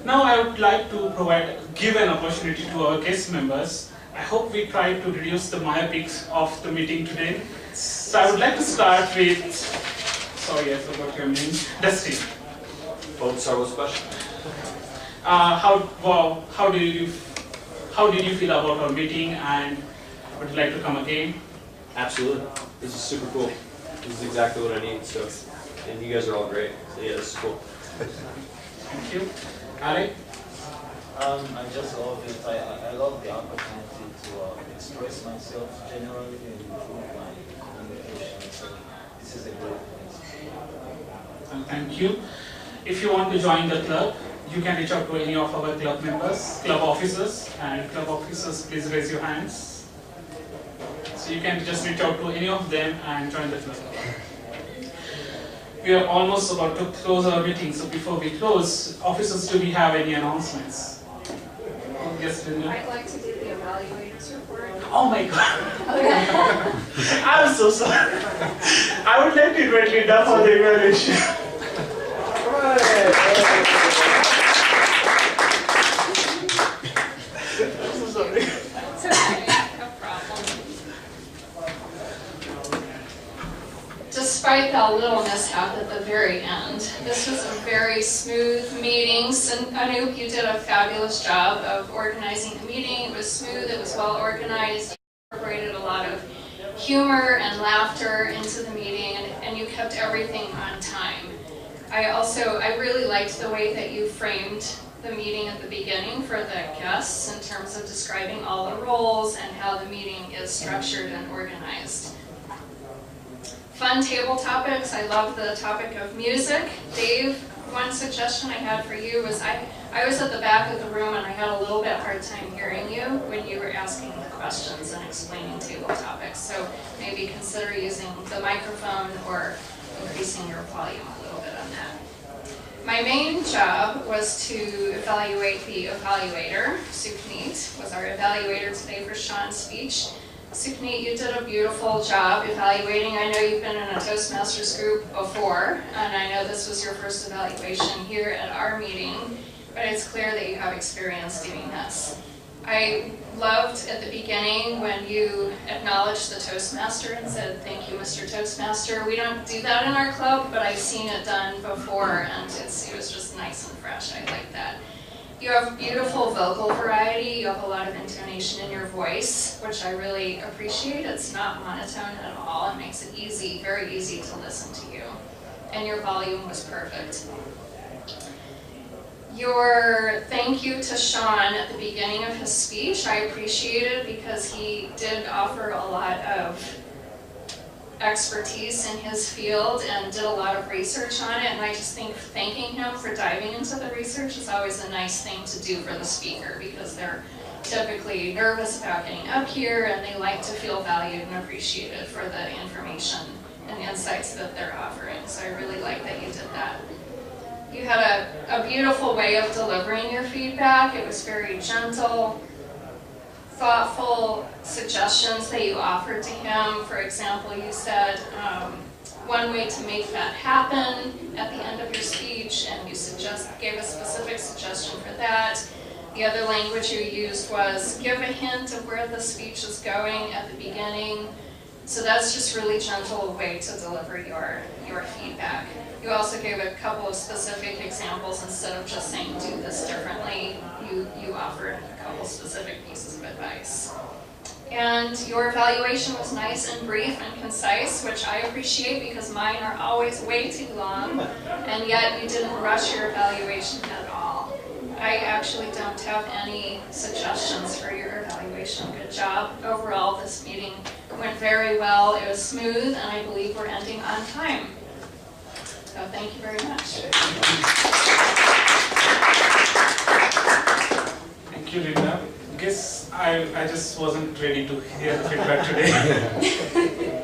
Now I would like to give an opportunity to our guest members. I hope we try to reduce the myopics of the meeting today. So I would like to start with, sorry I forgot your name, Dusty. Oh, sorry, what's the question? How did you feel about our meeting, and would you like to come again? Absolutely. This is super cool. This is exactly what I need. So, and you guys are all great. So yeah, this is cool. Thank you. Alec? I just love it. I love the opportunity to express myself generally and improve my communication. So this is a great place. Thank you. If you want to join the club, you can reach out to any of our club members, club officers, and club officers, please raise your hands. So you can just reach out to any of them and join the club. We are almost about to close our meeting, so before we close, officers, do we have any announcements? Yes, Linda? I'd like to do the evaluators report. Oh my God! I'm so sorry. I would like to invite Linda for the evaluation. I'm so sorry. It's okay, no problem. Despite that little mishap at the very end, this was a very smooth meeting. Anoop, you did a fabulous job of organizing the meeting. It was smooth, it was well organized. You incorporated a lot of humor and laughter into the meeting, and you kept everything on time. I really liked the way that you framed the meeting at the beginning for the guests in terms of describing all the roles and how the meeting is structured and organized. Fun table topics. I love the topic of music. Dave, one suggestion I had for you was I was at the back of the room and I had a little bit hard time hearing you when you were asking the questions and explaining table topics. So maybe consider using the microphone or increasing your volume a little bit on that. My main job was to evaluate the evaluator. Sukneet was our evaluator today for Sean's speech. Sukneet, you did a beautiful job evaluating. I know you've been in a Toastmasters group before, and I know this was your first evaluation here at our meeting, but it's clear that you have experience doing this. I loved at the beginning when you acknowledged the Toastmaster and said, "Thank you, Mr. Toastmaster." We don't do that in our club, but I've seen it done before, and it was just nice and fresh. I like that. You have beautiful vocal variety. You have a lot of intonation in your voice, which I really appreciate. It's not monotone at all. It makes it easy, very easy to listen to you. And your volume was perfect. Your thank you to Sean at the beginning of his speech, I appreciated because he did offer a lot of expertise in his field and did a lot of research on it, and I just think thanking him for diving into the research is always a nice thing to do for the speaker because they're typically nervous about getting up here and they like to feel valued and appreciated for the information and insights that they're offering. So I really like that you did that. You had a beautiful way of delivering your feedback. It was very gentle, thoughtful suggestions that you offered to him. For example, you said one way to make that happen at the end of your speech, and you gave a specific suggestion for that. The other language you used was give a hint of where the speech is going at the beginning. So that's just really gentle way to deliver your feedback. You also gave a couple of specific examples instead of just saying do this differently. You offered a couple specific pieces of advice. And your evaluation was nice and brief and concise, which I appreciate because mine are always way too long, and yet you didn't rush your evaluation at all. I actually don't have any suggestions for your evaluation. Good job. Overall, this meeting went very well. It was smooth, and I believe we're ending on time. So thank you very much. Thank you, Linda. Guess I just wasn't ready to hear the feedback today.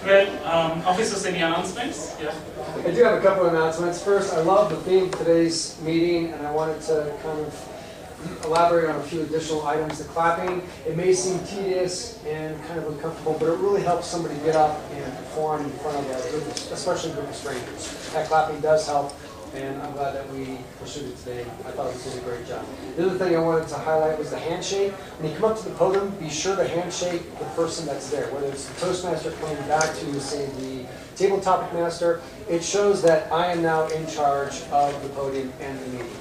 Well, officers, any announcements? Yeah. I do have a couple of announcements. First, I love the theme of today's meeting, and I wanted to kind of elaborate on a few additional items. The clapping, it may seem tedious and kind of uncomfortable, but it really helps somebody get up and perform in front of a group, especially a group of strangers. That clapping does help, and I'm glad that we pursued it today. I thought it was a great job. The other thing I wanted to highlight was the handshake. When you come up to the podium, be sure to handshake the person that's there, whether it's the Toastmaster coming back to, say, the table topic master. It shows that I am now in charge of the podium and the meeting.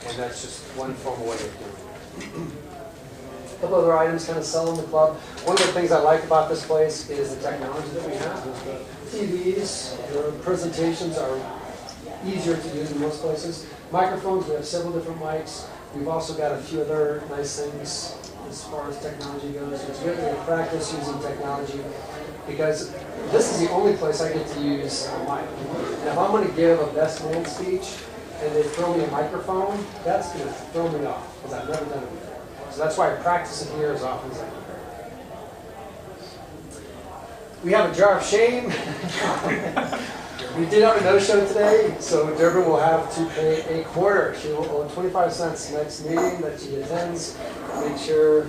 And that's just one formal way of doing it. A couple other items kind of sell in the club. One of the things I like about this place is the technology that we have. The TVs, the presentations are easier to use in most places. Microphones, we have several different mics. We've also got a few other nice things as far as technology goes. It's good to practice using technology because this is the only place I get to use a mic. And if I'm going to give a best man speech and they throw me a microphone, that's going to throw me off because I've never done it before. So that's why I practice it here as often as I can. We have a jar of shame. We did have a no-show today, so Durbin will have to pay a quarter. She will owe 25 cents next meeting that she attends. Make sure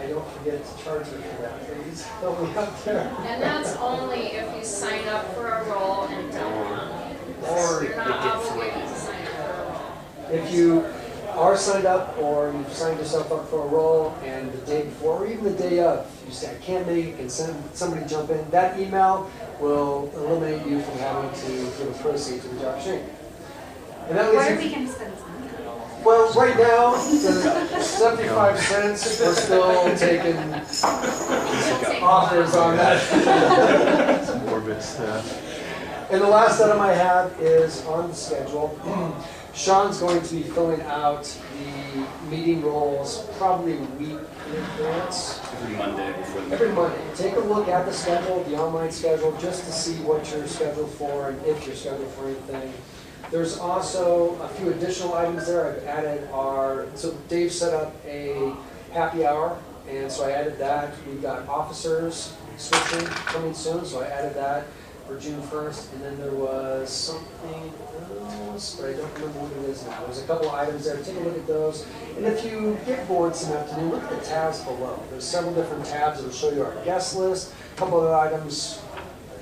I don't forget to charge her for that, please. Help me out there. And that's only if you sign up for a role and don't run. Or You're not obligated to sign up for a role. if you are signed up or you've signed yourself up for a role and the day before or even the day of, you say, I can't make it, and somebody jump in, that email will eliminate you from having to give a proceed to the jar of shame. And that Where are leads we you, going to spend this money? well, right now, the 75 cents, we're still taking offers on that. Some orbits, yeah. And the last item I have is on the schedule. Sean's going to be filling out the meeting roles probably a week in advance. Every Monday before the Every Monday. Take a look at the schedule, the online schedule, just to see what you're scheduled for and if you're scheduled for anything. There's also a few additional items there. I've added so Dave set up a happy hour, and so I added that. We've got officers switching coming soon, so I added that for June 1st. And then there was something else, but I don't remember what it is now. There's a couple of items there. Take a look at those. And if you get bored some afternoon, look at the tabs below. There's several different tabs that will show you our guest list, a couple other items.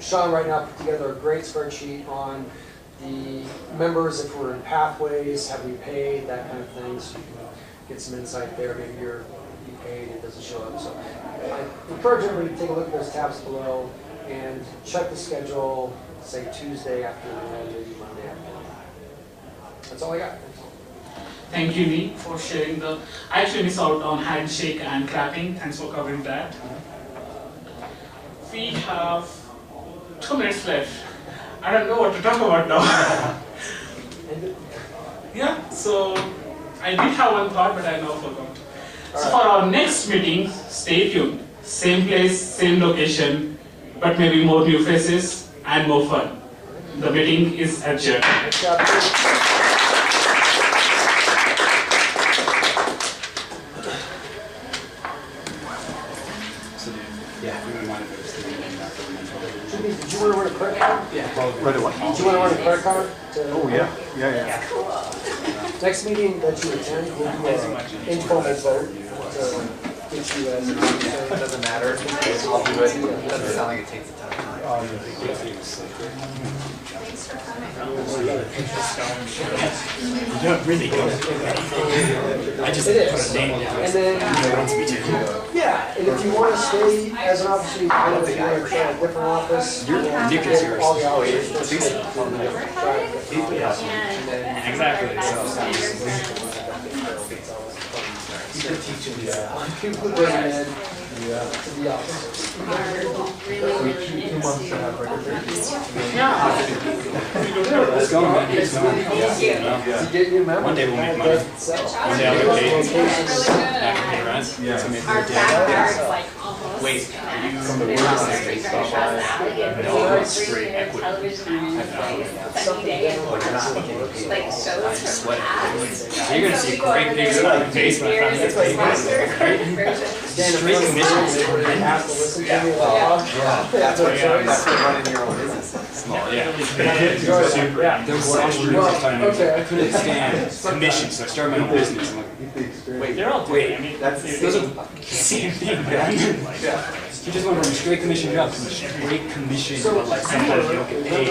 Sean right now put together a great spreadsheet on the members, if we're in pathways, have we paid, that kind of thing, so you can get some insight there. Maybe you paid, it doesn't show up. So I encourage everybody to take a look at those tabs below and check the schedule, say Tuesday afternoon, maybe Monday afternoon. That's all I got. Thank you, Nick, for sharing the. I actually missed out on handshake and clapping. Thanks for covering that. We have 2 minutes left. I don't know what to talk about now. Yeah, so I did have one thought, but I now forgot. So for our next meeting, stay tuned. Same place, same location, but maybe more new faces and more fun. The meeting is adjourned. Did you want to run a credit card? Yeah. Right away. Did you want to run a credit card? Oh, yeah. Next meeting that you attend will do an informal vote to get you as an officer. It doesn't matter. I'll do it. It doesn't sound like it takes a ton of time. Thanks for coming. You don't really go. I just It put is. a name down. And then, He wants me to. yeah, and if you want to stay as an officer, you can. If you want to try a different office, Your Nick is yours. all the officers. Try it. Exactly. People bring them in to the office. Let's go, man. It's really easy to get new members. One day we'll make money. One day I'll get paid. I can pay rent. Yeah. So maybe Our we'll backyard's like almost. Wait, from the straight equity. Sunny day and like shows from the past. You're gonna see a great big smiley face when I finally get paid. Straight commission. They have to listen to me while That's what running your own business is. Small, yeah. Yeah. There was one time Okay. I couldn't stand commission, so I started my own business. I'm like, Get the experience. Wait, they're all wait, I mean, That's those are the same thing, man. You just went from a straight commission job to a straight commission, but like sometimes you don't get paid.